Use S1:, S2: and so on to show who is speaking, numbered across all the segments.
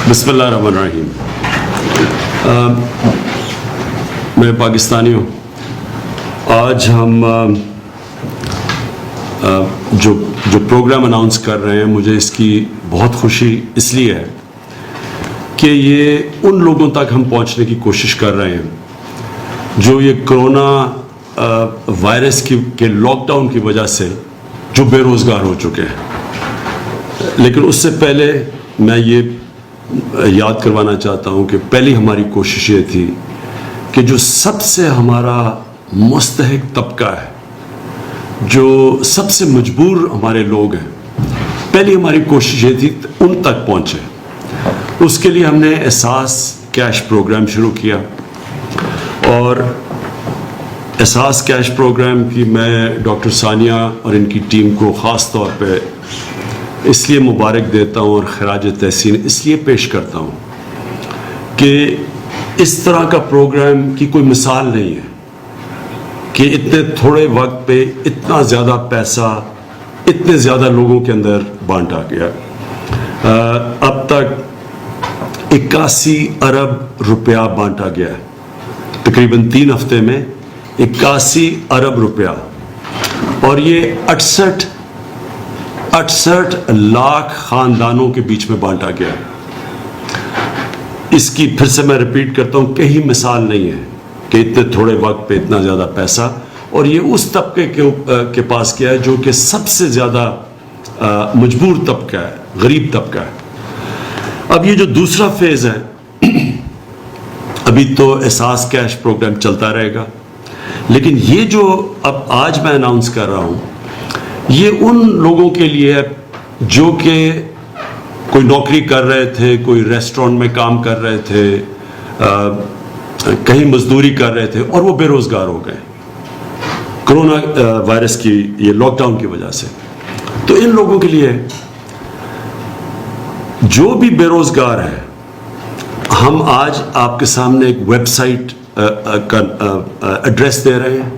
S1: بسم اللہ الرحمن الرحیم. میں پاکستانی ہوں. آج ہم جو پروگرام اناؤنس کر رہے ہیں، مجھے اس کی بہت خوشی اس لیے ہے کہ یہ ان لوگوں تک ہم پہنچنے کی کوشش کر رہے ہیں جو یہ کرونا وائرس کے لاک ڈاؤن کی وجہ سے جو بے روزگار ہو چکے ہیں. لیکن اس سے پہلے میں یہ یاد کروانا چاہتا ہوں کہ پہلی ہماری کوشش یہ تھی کہ جو سب سے ہمارا مستحق طبقہ ہے، جو سب سے مجبور ہمارے لوگ ہیں، پہلی ہماری کوشش یہ تھی ان تک پہنچے. اس کے لیے ہم نے احساس کیش پروگرام شروع کیا، اور احساس کیش پروگرام کی میں ڈاکٹر ثانیہ اور ان کی ٹیم کو خاص طور پہ اس لیے مبارک دیتا ہوں اور خراج تحسین اس لیے پیش کرتا ہوں کہ اس طرح کا پروگرام کی کوئی مثال نہیں ہے کہ اتنے تھوڑے وقت پہ اتنا زیادہ پیسہ اتنے زیادہ لوگوں کے اندر بانٹا گیا. اب تک 81 ارب روپیہ بانٹا گیا ہے، تقریباً 3 ہفتے میں 81 ارب روپیہ، اور یہ 68 لاکھ خاندانوں کے بیچ میں بانٹا گیا. اس کی پھر سے میں ریپیٹ کرتا ہوں، کہیں مثال نہیں ہے کہ اتنے تھوڑے وقت پہ اتنا زیادہ پیسہ، اور یہ اس طبقے کے پاس کیا ہے جو کہ سب سے زیادہ مجبور طبقہ ہے، غریب طبقہ ہے. اب یہ جو دوسرا فیز ہے، ابھی تو احساس کیش پروگرام چلتا رہے گا، لیکن یہ جو اب آج میں اناؤنس کر رہا ہوں یہ ان لوگوں کے لیے ہے جو کہ کوئی نوکری کر رہے تھے، کوئی ریسٹورنٹ میں کام کر رہے تھے، کہیں مزدوری کر رہے تھے، اور وہ بے روزگار ہو گئے کرونا وائرس کی یہ لاک ڈاؤن کی وجہ سے. تو ان لوگوں کے لیے جو بھی بے روزگار ہے، ہم آج آپ کے سامنے ایک ویب سائٹ کا ایڈریس دے رہے ہیں،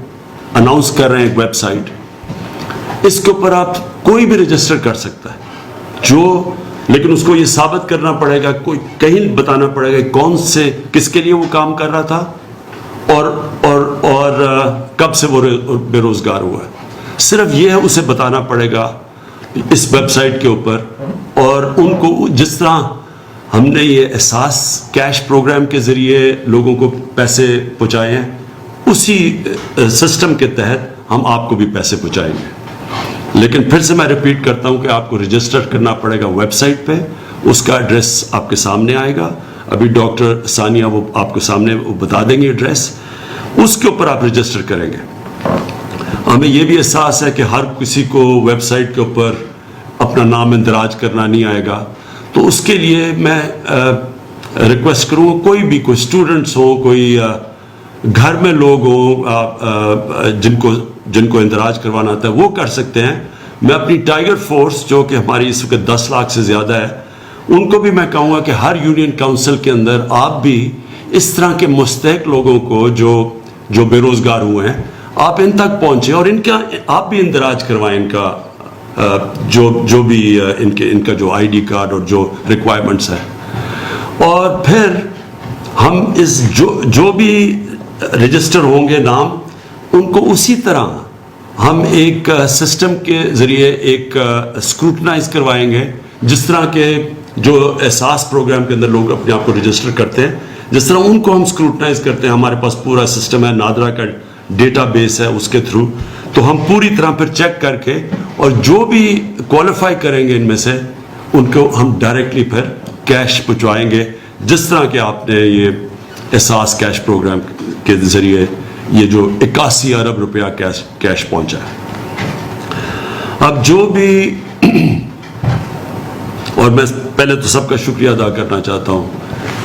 S1: اناؤنس کر رہے ہیں ایک ویب سائٹ. اس کے اوپر آپ کوئی بھی رجسٹر کر سکتا ہے، لیکن اس کو یہ ثابت کرنا پڑے گا، کوئی کہیں بتانا پڑے گا کون سے کس کے لیے وہ کام کر رہا تھا اور کب سے وہ بے روزگار ہوا ہے. صرف یہ ہے اسے بتانا پڑے گا اس ویب سائٹ کے اوپر. اور ان کو جس طرح ہم نے یہ احساس کیش پروگرام کے ذریعے لوگوں کو پیسے پہنچائے ہیں، اسی سسٹم کے تحت ہم آپ کو بھی پیسے پہنچائیں گے. لیکن پھر سے میں ریپیٹ کرتا ہوں کہ آپ کو رجسٹر کرنا پڑے گا ویب سائٹ پہ. اس کا ایڈریس آپ کے سامنے آئے گا، ابھی ڈاکٹر ثانیہ وہ آپ کے سامنے وہ بتا دیں گے ایڈریس. اس کے اوپر آپ رجسٹر کریں گے. ہمیں یہ بھی احساس ہے کہ ہر کسی کو ویب سائٹ کے اوپر اپنا نام اندراج کرنا نہیں آئے گا، تو اس کے لیے میں ریکویسٹ کروں گا کوئی اسٹوڈنٹس ہو، کوئی گھر میں لوگ ہوں جن کو اندراج کروانا آتا ہے، وہ کر سکتے ہیں. میں اپنی ٹائیگر فورس جو کہ ہماری اس وقت 10 لاکھ سے زیادہ ہے، ان کو بھی میں کہوں گا کہ ہر یونین کاؤنسل کے اندر آپ بھی اس طرح کے مستحق لوگوں کو جو بے روزگار ہوئے ہیں، آپ ان تک پہنچیں اور آپ بھی اندراج کروائیں ان کا جو بھی ان کا جو آئی ڈی کارڈ اور جو ریکوائرمنٹس ہے. اور پھر ہم جو بھی رجسٹر ہوں گے نام، ان کو اسی طرح ہم ایک سسٹم کے ذریعے ایک اسکروٹنائز کروائیں گے، جس طرح کے جو احساس پروگرام کے اندر لوگ اپنے آپ کو رجسٹر کرتے ہیں، جس طرح ان کو ہم اسکروٹنائز کرتے ہیں. ہمارے پاس پورا سسٹم ہے، نادرا کا ڈیٹا بیس ہے، اس کے تھرو تو ہم پوری طرح پھر چیک کر کے، اور جو بھی کوالیفائی کریں گے ان میں سے، ان کو ہم ڈائریکٹلی پھر کیش پہنچوائیں گے، جس طرح کہ آپ نے یہ احساس کیش پروگرام کے ذریعے یہ جو 81 ارب روپیہ کیش پہنچا ہے. اب جو بھی اور میں پہلے تو سب کا شکریہ ادا کرنا چاہتا ہوں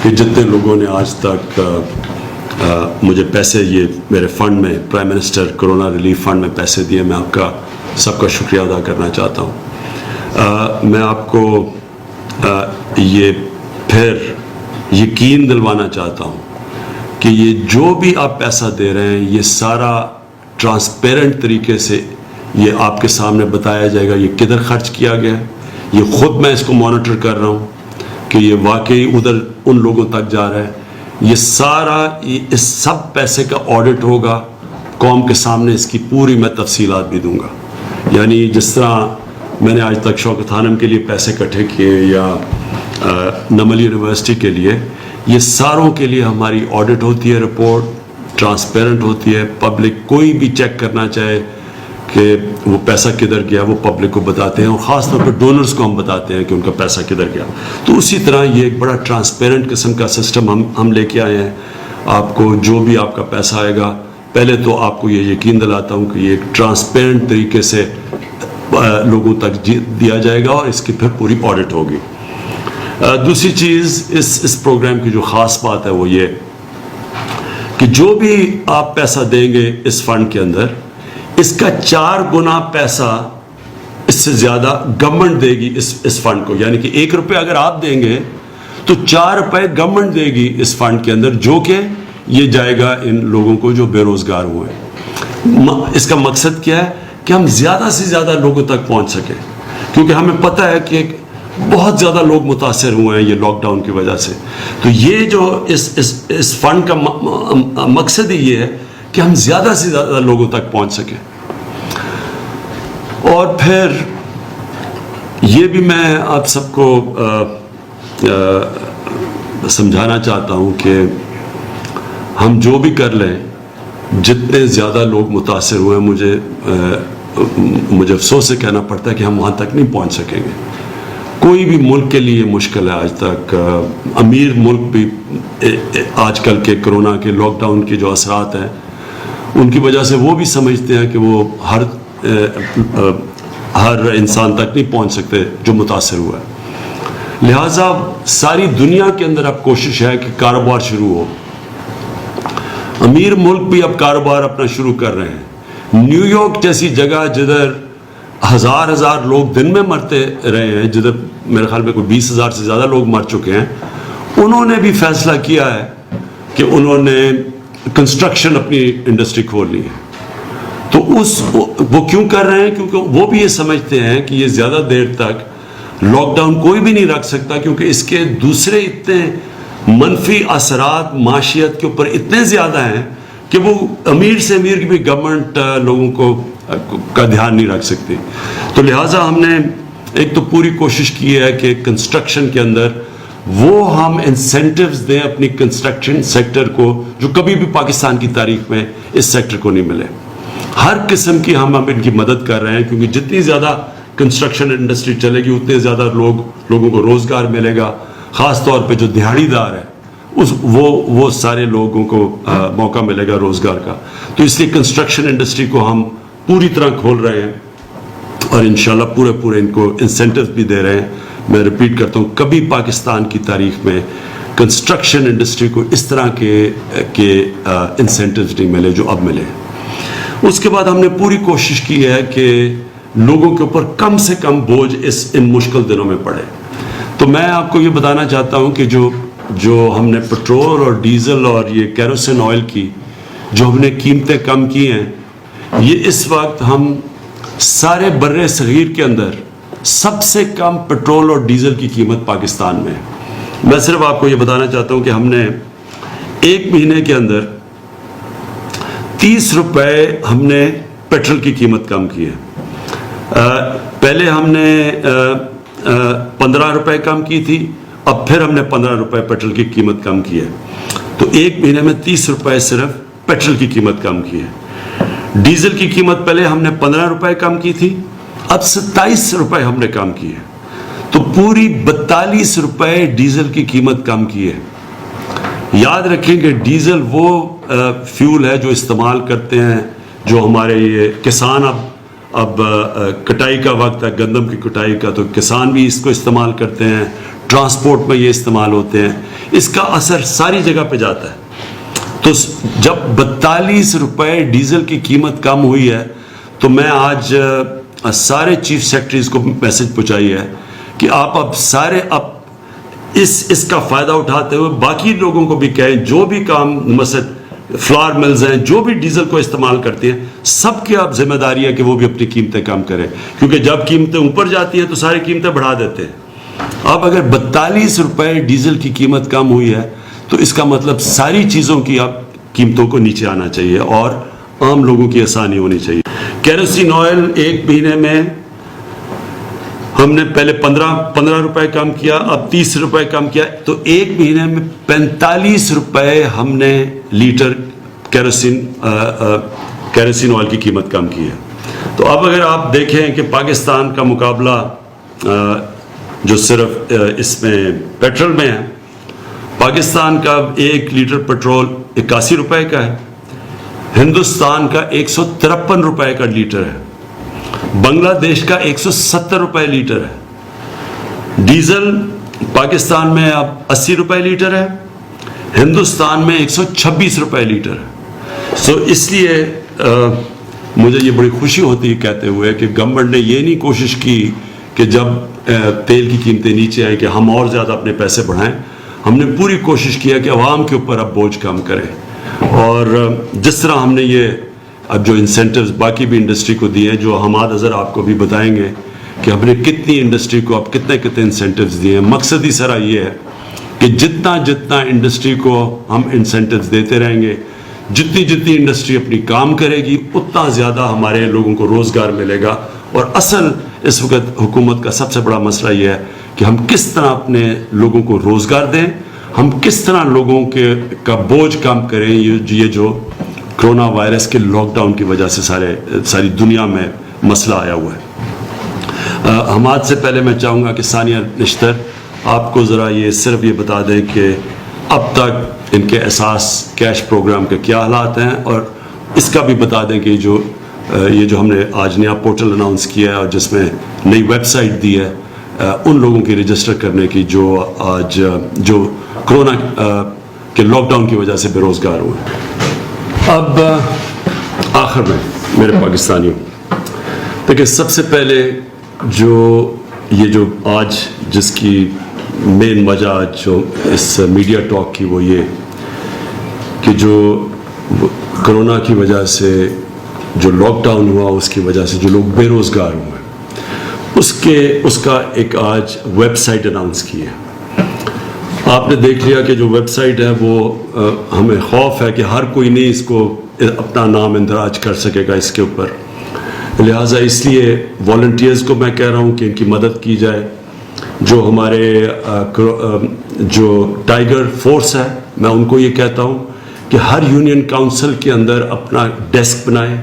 S1: کہ جتنے لوگوں نے آج تک مجھے پیسے یہ میرے فنڈ میں، prime minister corona relief fund میں پیسے دیے، میں آپ کا سب کا شکریہ ادا کرنا چاہتا ہوں. میں آپ کو یہ پھر یقین دلوانا چاہتا ہوں کہ یہ جو بھی آپ پیسہ دے رہے ہیں، یہ سارا ٹرانسپیرنٹ طریقے سے یہ آپ کے سامنے بتایا جائے گا یہ کدھر خرچ کیا گیا. یہ خود میں اس کو مانیٹر کر رہا ہوں کہ یہ واقعی ادھر ان لوگوں تک جا رہا ہے. یہ سارا اس سب پیسے کا آڈٹ ہوگا قوم کے سامنے. اس کی پوری میں تفصیلات بھی دوں گا. یعنی جس طرح میں نے آج تک شوکت خانم کے لیے پیسے اکٹھے کیے یا نمل یونیورسٹی کے لیے, یہ ساروں کے لیے ہماری آڈٹ ہوتی ہے, رپورٹ ٹرانسپیرنٹ ہوتی ہے. پبلک کوئی بھی چیک کرنا چاہے کہ وہ پیسہ کدھر گیا وہ پبلک کو بتاتے ہیں, اور خاص طور پر ڈونرز کو ہم بتاتے ہیں کہ ان کا پیسہ کدھر گیا. تو اسی طرح یہ ایک بڑا ٹرانسپیرنٹ قسم کا سسٹم ہم لے کے آئے ہیں. آپ کو جو بھی آپ کا پیسہ آئے گا, پہلے تو آپ کو یہ یقین دلاتا ہوں کہ یہ ایک ٹرانسپیرنٹ طریقے سے لوگوں تک دیا جائے گا, اور اس کی پھر پوری آڈٹ ہوگی. دوسری چیز اس پروگرام کی جو خاص بات ہے وہ یہ کہ جو بھی آپ پیسہ دیں گے اس فنڈ کے اندر, اس کا 4 گنا پیسہ اس سے زیادہ گورنمنٹ دے گی اس فنڈ کو. یعنی کہ 1 روپے اگر آپ دیں گے تو 4 روپے گورنمنٹ دے گی اس فنڈ کے اندر, جو کہ یہ جائے گا ان لوگوں کو جو بے روزگار ہوئے ہیں. اس کا مقصد کیا ہے کہ ہم زیادہ سے زیادہ لوگوں تک پہنچ سکیں, کیونکہ ہمیں پتہ ہے کہ بہت زیادہ لوگ متاثر ہوئے ہیں یہ لاک ڈاؤن کی وجہ سے. تو یہ جو اس فنڈ کا مقصد ہی یہ ہے کہ ہم زیادہ سے زیادہ لوگوں تک پہنچ سکیں. اور پھر یہ بھی میں آپ سب کو سمجھانا چاہتا ہوں کہ ہم جو بھی کر لیں, جتنے زیادہ لوگ متاثر ہوئے ہیں, مجھے افسوس سے کہنا پڑتا ہے کہ ہم وہاں تک نہیں پہنچ سکیں گے. کوئی بھی ملک کے لیے مشکل ہے آج تک. امیر ملک بھی آج کل کے کرونا کے لاک ڈاؤن کے جو اثرات ہیں ان کی وجہ سے وہ بھی سمجھتے ہیں کہ وہ ہر انسان تک نہیں پہنچ سکتے جو متاثر ہوا ہے. لہٰذا ساری دنیا کے اندر اب کوشش ہے کہ کاروبار شروع ہو. امیر ملک بھی اب کاروبار اپنا شروع کر رہے ہیں. نیو یارک جیسی جگہ جدھر ہزار لوگ دن میں مرتے رہے ہیں, جدھر میرے خیال میں کوئی 20,000 سے زیادہ لوگ مر چکے ہیں, انہوں نے بھی فیصلہ کیا ہے کہ انہوں نے کنسٹرکشن اپنی انڈسٹری کھول لی ہے. تو وہ کیوں کر رہے ہیں؟ کیونکہ وہ بھی یہ سمجھتے ہیں کہ یہ زیادہ دیر تک لاک ڈاؤن کوئی بھی نہیں رکھ سکتا, کیونکہ اس کے دوسرے اتنے منفی اثرات معاشیت کے اوپر اتنے زیادہ ہیں کہ وہ امیر سے امیر کی بھی گورنمنٹ لوگوں کا دھیان نہیں رکھ سکتی. تو لہٰذا ہم نے ایک تو پوری کوشش کی ہے کہ کنسٹرکشن کے اندر وہ ہم انسینٹیوز دیں اپنی کنسٹرکشن سیکٹر کو, جو کبھی بھی پاکستان کی تاریخ میں اس سیکٹر کو نہیں ملے. ہر قسم کی ہم ان کی مدد کر رہے ہیں, کیونکہ جتنی زیادہ کنسٹرکشن انڈسٹری چلے گی اتنے زیادہ لوگوں کو روزگار ملے گا. خاص طور پہ جو دیہڑی دار ہے وہ سارے لوگوں کو موقع ملے گا روزگار کا. تو اس لیے کنسٹرکشن انڈسٹری کو ہم پوری طرح کھول رہے ہیں, اور انشاءاللہ پورے ان کو انسینٹیوز بھی دے رہے ہیں. میں ریپیٹ کرتا ہوں, کبھی پاکستان کی تاریخ میں کنسٹرکشن انڈسٹری کو اس طرح کے انسینٹیوز نہیں ملے جو اب ملے. اس کے بعد ہم نے پوری کوشش کی ہے کہ لوگوں کے اوپر کم سے کم بوجھ ان مشکل دنوں میں پڑے. تو میں آپ کو یہ بتانا چاہتا ہوں کہ جو ہم نے پٹرول اور ڈیزل اور یہ کیروسین آئل کی جو ہم نے قیمتیں کم کی ہیں, یہ اس وقت ہم سارے بر صغیر کے اندر سب سے کم پٹرول اور ڈیزل کی قیمت پاکستان میں. میں صرف آپ کو یہ بتانا چاہتا ہوں کہ ہم نے 1 مہینے کے اندر 30 روپے ہم نے پیٹرول کی قیمت کم کی ہے. پہلے ہم نے 15 روپے کم کی تھی, اب پھر ہم نے 15 روپے پیٹرول کی قیمت کم کی ہے. تو 1 مہینے میں 30 روپے صرف پیٹرول کی قیمت کم کی ہے. ڈیزل کی قیمت پہلے ہم نے 15 روپے کم کی تھی, اب 27 روپے ہم نے کم کی ہے. تو پوری 42 روپے ڈیزل کی قیمت کم کی ہے. یاد رکھیں کہ ڈیزل وہ فیول ہے جو استعمال کرتے ہیں جو ہمارے یہ کسان اب کٹائی کا وقت ہے, گندم کی کٹائی کا, تو کسان بھی اس کو استعمال کرتے ہیں, ٹرانسپورٹ میں یہ استعمال ہوتے ہیں. اس کا اثر ساری جگہ پہ جاتا ہے. تو جب 42 روپے ڈیزل کی قیمت کم ہوئی ہے, تو میں آج سارے چیف سیکرٹریز کو میسج پہنچائی ہے کہ آپ اب اس کا فائدہ اٹھاتے ہوئے باقی لوگوں کو بھی کہیں, جو بھی کام مثلا فلاور ملز ہیں جو بھی ڈیزل کو استعمال کرتے ہیں, سب کی اب ذمہ داری ہے کہ وہ بھی اپنی قیمتیں کم کریں, کیونکہ جب قیمتیں اوپر جاتی ہیں تو ساری قیمتیں بڑھا دیتے ہیں. اب اگر 42 روپے ڈیزل کی قیمت کم ہوئی ہے تو اس کا مطلب ساری چیزوں کی اب قیمتوں کو نیچے آنا چاہیے اور عام لوگوں کی آسانی ہونی چاہیے. کیروسین آئل ایک مہینے میں ہم نے پہلے 15 روپے کم کیا, اب 30 روپے کم کیا, تو ایک مہینے میں 45 روپے ہم نے لیٹر کیروسین آئل کی قیمت کم کی ہے. تو اب اگر آپ دیکھیں کہ پاکستان کا مقابلہ جو صرف اس میں پیٹرول میں ہے, پاکستان کا 1 لیٹر پیٹرول 81 روپے کا ہے, ہندوستان کا 153 روپے کا لیٹر ہے, بنگلہ دیش کا 170 روپے لیٹر ہے. ڈیزل پاکستان میں اب 80 روپے لیٹر ہے, ہندوستان میں 126 روپے لیٹر ہے. سو اس لیے مجھے یہ بڑی خوشی ہوتی ہے کہتے ہوئے کہ گورنمنٹ نے یہ نہیں کوشش کی کہ جب تیل کی قیمتیں نیچے آئیں کہ ہم اور زیادہ اپنے پیسے بڑھائیں. ہم نے پوری کوشش کیا کہ عوام کے اوپر اب بوجھ کم کریں, اور جس طرح ہم نے یہ اب جو انسینٹیوز باقی بھی انڈسٹری کو دیے ہیں, جو حماد اظہر آپ کو بھی بتائیں گے کہ ہم نے کتنی انڈسٹری کو اب کتنے انسینٹیوز دیے ہیں. مقصد ہی سارا یہ ہے کہ جتنا انڈسٹری کو ہم انسینٹیوز دیتے رہیں گے, جتنی انڈسٹری اپنی کام کرے گی, اتنا زیادہ ہمارے لوگوں کو روزگار ملے گا. اور اصل اس وقت حکومت کا سب سے بڑا مسئلہ یہ ہے کہ ہم کس طرح اپنے لوگوں کو روزگار دیں, ہم کس طرح لوگوں کا بوجھ کم کریں. یہ جو کرونا وائرس کے لاک ڈاؤن کی وجہ سے ساری دنیا میں مسئلہ آیا ہوا ہے. حماد سے پہلے میں چاہوں گا کہ ثانیہ نشتر آپ کو ذرا صرف یہ بتا دیں کہ اب تک ان کے احساس کیش پروگرام کے کیا حالات ہیں, اور اس کا بھی بتا دیں کہ یہ جو ہم نے آج نیا پورٹل اناؤنس کیا ہے اور جس میں نئی ویب سائٹ دی ہے ان لوگوں کی رجسٹر کرنے کی جو آج جو کرونا کے لاک ڈاؤن کی وجہ سے بے روزگار ہوئے. اب آخر میں میرے پاکستانیوں دیکھیں, سب سے پہلے جو آج جس کی مین وجہ جو اس میڈیا ٹاک کی وہ یہ کہ جو کرونا کی وجہ سے جو لاک ڈاؤن ہوا اس کی وجہ سے جو لوگ بے روزگار ہوئے, اس کا ایک آج ویب سائٹ اناؤنس کی ہے. آپ نے دیکھ لیا کہ جو ویب سائٹ ہے وہ ہمیں خوف ہے کہ ہر کوئی نہیں اس کو اپنا نام اندراج کر سکے گا اس کے اوپر, لہٰذا اس لیے والنٹیئرز کو میں کہہ رہا ہوں کہ ان کی مدد کی جائے. جو ہمارے جو ٹائیگر فورس ہے, میں ان کو یہ کہتا ہوں کہ ہر یونین کاؤنسل کے اندر اپنا ڈیسک بنائیں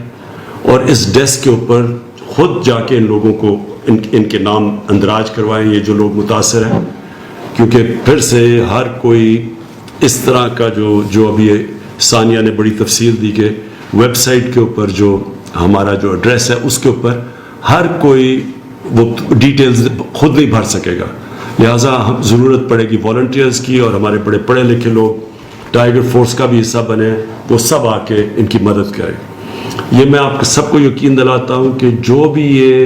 S1: اور اس ڈیسک کے اوپر خود جا کے ان لوگوں کو ان کے نام اندراج کروائیں, یہ جو لوگ متاثر ہیں, کیونکہ پھر سے ہر کوئی اس طرح کا جو ابھی ثانیہ نے بڑی تفصیل دی کہ ویب سائٹ کے اوپر جو ہمارا جو ایڈریس ہے اس کے اوپر ہر کوئی وہ ڈیٹیلز خود نہیں بھر سکے گا, لہٰذا ہم ضرورت پڑے گی والنٹیئرز کی, اور ہمارے بڑے پڑھے لکھے لوگ ٹائیگر فورس کا بھی حصہ بنے, وہ سب آ کے ان کی مدد کریں. یہ میں آپ سب کو یقین دلاتا ہوں کہ جو بھی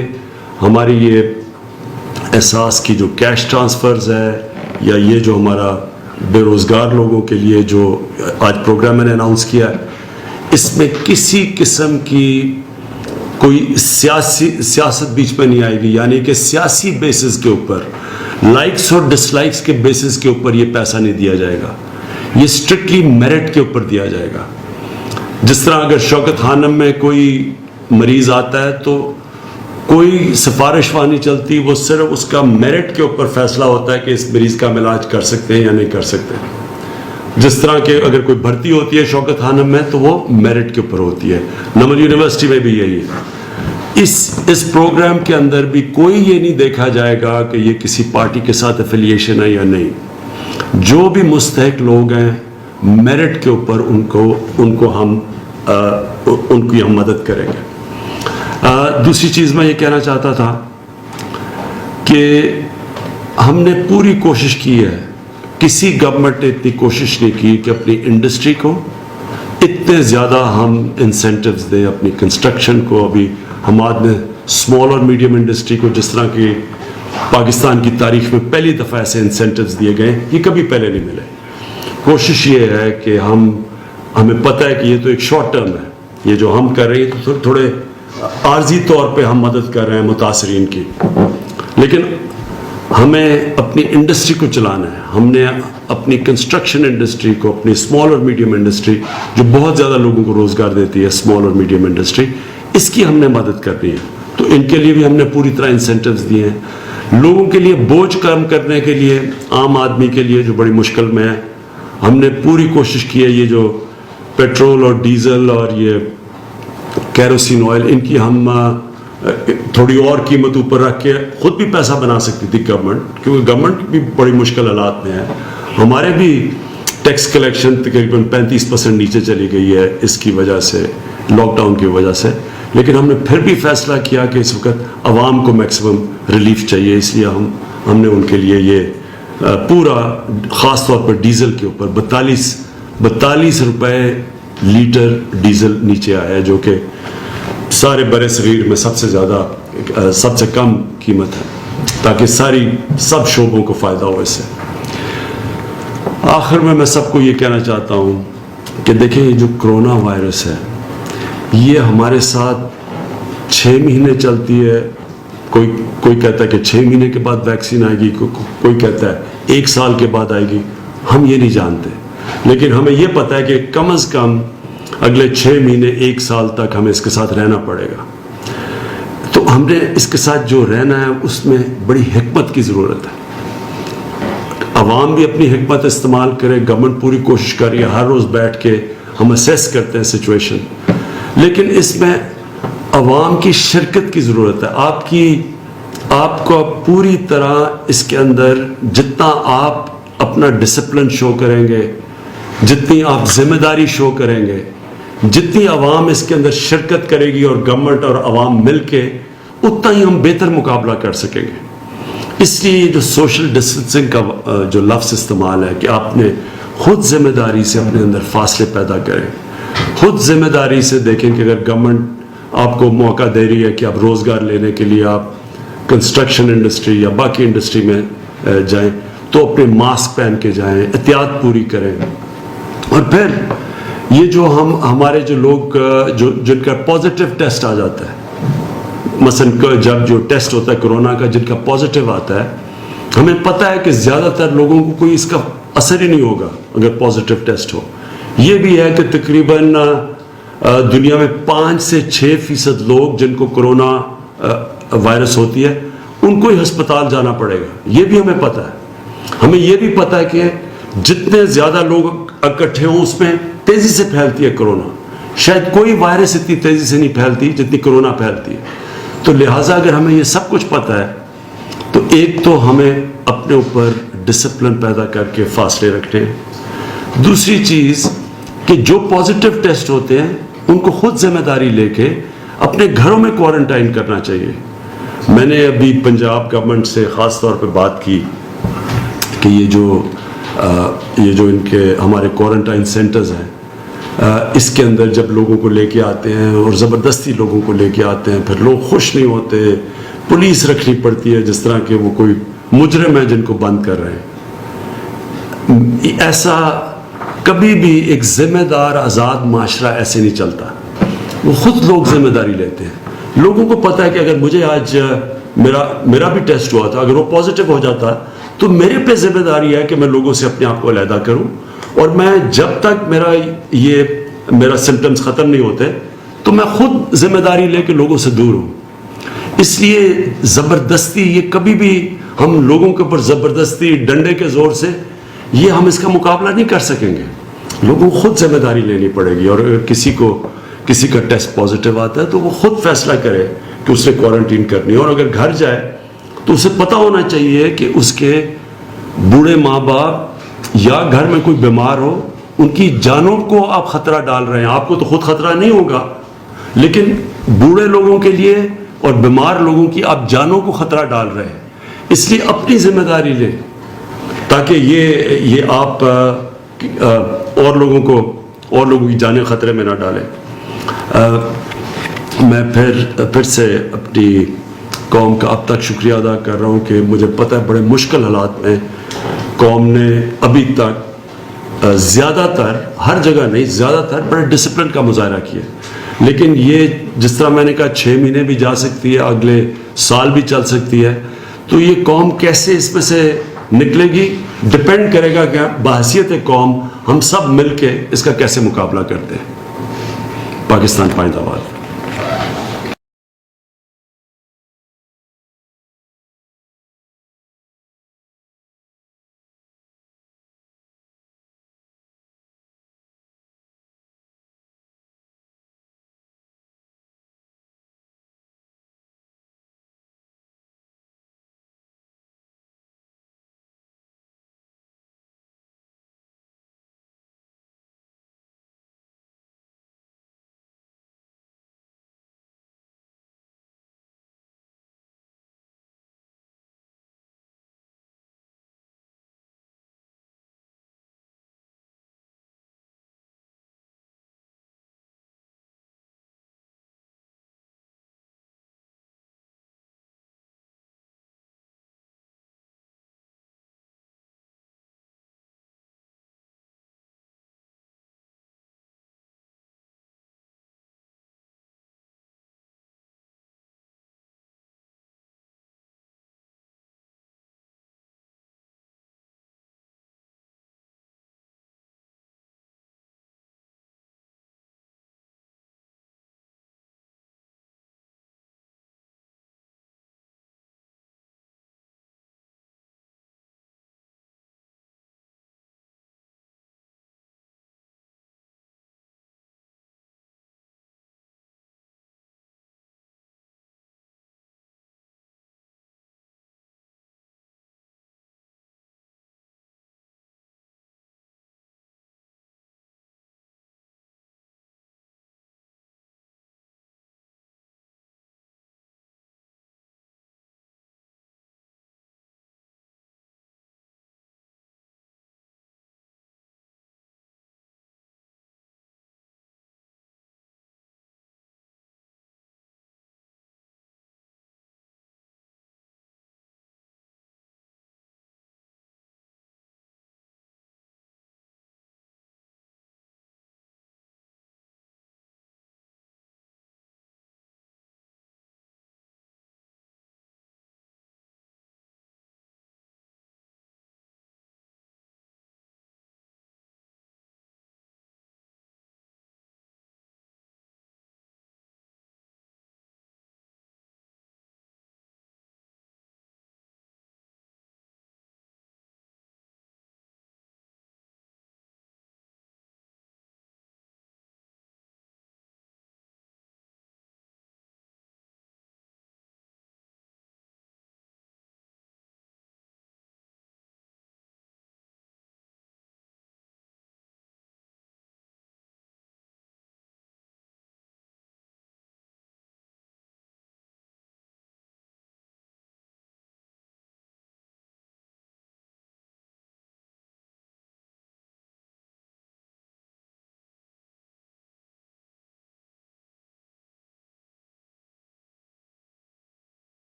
S1: ہماری یہ احساس کی جو کیش ٹرانسفرز ہے یا یہ جو ہمارا بے روزگار لوگوں کے لیے جو آج پروگرام میں نے اناؤنس کیا ہے, اس میں کسی قسم کی کوئی سیاست بیچ میں نہیں آئے گی. یعنی کہ سیاسی بیسس کے اوپر, لائکس اور ڈس لائکس کے بیسس کے اوپر یہ پیسہ نہیں دیا جائے گا, یہ اسٹرکٹلی میرٹ کے اوپر دیا جائے گا. جس طرح اگر شوکت خانم میں کوئی مریض آتا ہے تو کوئی سفارش وہاں نہیں چلتی, وہ صرف اس کا میرٹ کے اوپر فیصلہ ہوتا ہے کہ اس مریض کا ہم علاج کر سکتے ہیں یا نہیں کر سکتے. جس طرح کہ اگر کوئی بھرتی ہوتی ہے شوکت خانم میں تو وہ میرٹ کے اوپر ہوتی ہے, نمل یونیورسٹی میں بھی یہی ہے. اس پروگرام کے اندر بھی کوئی یہ نہیں دیکھا جائے گا کہ یہ کسی پارٹی کے ساتھ افیلیشن ہے یا نہیں. جو بھی مستحق لوگ ہیں میرٹ کے اوپر ان کی ہم مدد کریں گے. دوسری چیز میں یہ کہنا چاہتا تھا کہ ہم نے پوری کوشش کی ہے, کسی گورنمنٹ نے اتنی کوشش نہیں کی کہ اپنی انڈسٹری کو اتنے زیادہ ہم انسینٹیوز دیں. اپنی کنسٹرکشن کو ابھی حماد نے اسمال اور میڈیم انڈسٹری کو جس طرح کی پاکستان کی تاریخ میں پہلی دفعہ ایسے انسینٹیوز دیے گئے, یہ کبھی پہلے نہیں ملے. کوشش یہ ہے کہ ہمیں پتہ ہے کہ یہ تو ایک شارٹ ٹرم ہے, یہ جو ہم کر رہے ہیں تو تھوڑے عارضی طور پہ ہم مدد کر رہے ہیں متاثرین کی, لیکن ہمیں اپنی انڈسٹری کو چلانا ہے. ہم نے اپنی کنسٹرکشن انڈسٹری کو, اپنی اسمال اور میڈیم انڈسٹری جو بہت زیادہ لوگوں کو روزگار دیتی ہے, اسمال اور میڈیم انڈسٹری, اس کی ہم نے مدد کرنی ہے. تو ان کے لیے بھی ہم نے پوری طرح انسینٹیوز دیے ہیں. لوگوں کے لیے بوجھ کم کرنے کے لیے, عام آدمی کے لیے جو بڑی مشکل میں ہے, ہم نے پوری کوشش کی ہے. یہ جو پیٹرول اور ڈیزل اور یہ کیروسین آئل, ان کی ہم تھوڑی اور قیمت اوپر رکھ کے خود بھی پیسہ بنا سکتی تھی گورنمنٹ, کیونکہ گورنمنٹ بھی بڑی مشکل حالات میں ہے. ہمارے بھی ٹیکس کلیکشن تقریباً 35% نیچے چلی گئی ہے اس کی وجہ سے, لاک ڈاؤن کی وجہ سے. لیکن ہم نے پھر بھی فیصلہ کیا کہ اس وقت عوام کو میکسیمم ریلیف چاہیے, اس لیے ہم نے ان کے لیے یہ پورا, خاص طور پر ڈیزل کے اوپر 42 روپے لیٹر ڈیزل نیچے آیا ہے, جو کہ سارے برِ صغیر میں سب سے زیادہ, سب سے کم قیمت ہے, تاکہ سب شعبوں کو فائدہ ہو اس سے. آخر میں سب کو یہ کہنا چاہتا ہوں کہ دیکھیں, یہ جو کرونا وائرس ہے یہ ہمارے ساتھ 6 مہینے چلتی ہے. کوئی کہتا ہے کہ 6 مہینے کے بعد ویکسین آئے گی, کوئی کہتا ہے 1 سال کے بعد آئے گی. ہم یہ نہیں جانتے, لیکن ہمیں یہ پتہ ہے کہ کم از کم اگلے 6 مہینے 1 سال تک ہمیں اس کے ساتھ رہنا پڑے گا. تو ہم نے اس کے ساتھ جو رہنا ہے اس میں بڑی حکمت کی ضرورت ہے. عوام بھی اپنی حکمت استعمال کرے. گورنمنٹ پوری کوشش کر رہی ہے, ہر روز بیٹھ کے ہم اسیس کرتے ہیں سچویشن, لیکن اس میں عوام کی شرکت کی ضرورت ہے. آپ کو پوری طرح اس کے اندر جتنا آپ اپنا ڈسپلن شو کریں گے, جتنی آپ ذمہ داری شو کریں گے, جتنی عوام اس کے اندر شرکت کرے گی اور گورنمنٹ اور عوام مل کے, اتنا ہی ہم بہتر مقابلہ کر سکیں گے. اس لیے جو سوشل ڈسٹینسنگ کا جو لفظ استعمال ہے کہ آپ نے خود ذمہ داری سے اپنے اندر فاصلے پیدا کریں, خود ذمہ داری سے دیکھیں کہ اگر گورنمنٹ آپ کو موقع دے رہی ہے کہ آپ روزگار لینے کے لیے آپ کنسٹرکشن انڈسٹری یا باقی انڈسٹری میں جائیں, تو اپنے ماسک پہن کے جائیں, احتیاط پوری کریں. اور پھر یہ جو ہمارے جو لوگ جن کا پازیٹیو ٹیسٹ آ جاتا ہے, مثلا جب جو ٹیسٹ ہوتا ہے کرونا کا, جن کا پازیٹیو آتا ہے, ہمیں پتہ ہے کہ زیادہ تر لوگوں کو کوئی اس کا اثر ہی نہیں ہوگا اگر پازیٹیو ٹیسٹ ہو. یہ بھی ہے کہ تقریباً دنیا میں 5 سے 6% لوگ جن کو کرونا وائرس ہوتی ہے ان کو ہی ہسپتال جانا پڑے گا. یہ بھی ہمیں پتہ ہے. ہمیں یہ بھی پتہ ہے کہ جتنے زیادہ لوگ اکٹھے ہوں اس میں تیزی سے پھیلتی ہے کرونا. شاید کوئی وائرس اتنی تیزی سے نہیں پھیلتی جتنی کرونا پھیلتی ہے. تو لہٰذا اگر ہمیں یہ سب کچھ پتہ ہے تو ایک تو ہمیں اپنے اوپر ڈسپلن پیدا کر کے فاصلے رکھنے ہیں. دوسری چیز کہ جو پازیٹیو ٹیسٹ ہوتے ہیں ان کو خود ذمہ داری لے کے اپنے گھروں میں کوارنٹائن کرنا چاہیے. میں نے ابھی پنجاب گورنمنٹ سے خاص طور پہ بات کی کہ یہ جو ان کے ہمارے کوارنٹائن سینٹرز ہیں, اس کے اندر جب لوگوں کو لے کے آتے ہیں اور زبردستی لوگوں کو لے کے آتے ہیں, پھر لوگ خوش نہیں ہوتے, پولیس رکھنی پڑتی ہے جس طرح کہ وہ کوئی مجرم ہے جن کو بند کر رہے ہیں. ایسا کبھی بھی ایک ذمہ دار آزاد معاشرہ ایسے نہیں چلتا. وہ خود لوگ ذمہ داری لیتے ہیں. لوگوں کو پتہ ہے کہ اگر مجھے آج میرا بھی ٹیسٹ ہوا تھا, اگر وہ پازیٹیو ہو جاتا تو میرے پہ ذمہ داری ہے کہ میں لوگوں سے اپنے آپ کو علیحدہ کروں, اور میں جب تک میرا سمٹمز ختم نہیں ہوتے تو میں خود ذمہ داری لے کے لوگوں سے دور ہوں. اس لیے زبردستی یہ کبھی بھی ہم لوگوں کے اوپر زبردستی ڈنڈے کے زور سے یہ ہم اس کا مقابلہ نہیں کر سکیں گے. لوگوں کو خود ذمہ داری لینی پڑے گی. اور اگر کسی کا ٹیسٹ پازیٹیو آتا ہے تو وہ خود فیصلہ کرے کہ اس نے کوارنٹین کرنی ہے. اور اگر گھر جائے تو اسے پتہ ہونا چاہیے کہ اس کے بوڑھے ماں باپ یا گھر میں کوئی بیمار ہو, ان کی جانوں کو آپ خطرہ ڈال رہے ہیں. آپ کو تو خود خطرہ نہیں ہوگا, لیکن بوڑھے لوگوں کے لیے اور بیمار لوگوں کی آپ جانوں کو خطرہ ڈال رہے ہیں. اس لیے اپنی ذمہ داری لیں تاکہ یہ آپ اور لوگوں کی جانیں خطرے میں نہ ڈالیں. میں پھر سے اپنی قوم کا اب تک شکریہ ادا کر رہا ہوں کہ مجھے پتہ ہے بڑے مشکل حالات میں قوم نے ابھی تک زیادہ تر, ہر جگہ نہیں, زیادہ تر بڑے ڈسپلن کا مظاہرہ کیا. لیکن یہ جس طرح میں نے کہا 6 مہینے بھی جا سکتی ہے, اگلے سال بھی چل سکتی ہے, تو یہ قوم کیسے اس میں سے نکلے گی ڈپینڈ کرے گا کہ بحیثیت قوم ہم سب مل کے اس کا کیسے مقابلہ کرتے ہیں. پاکستان پائندہ باد.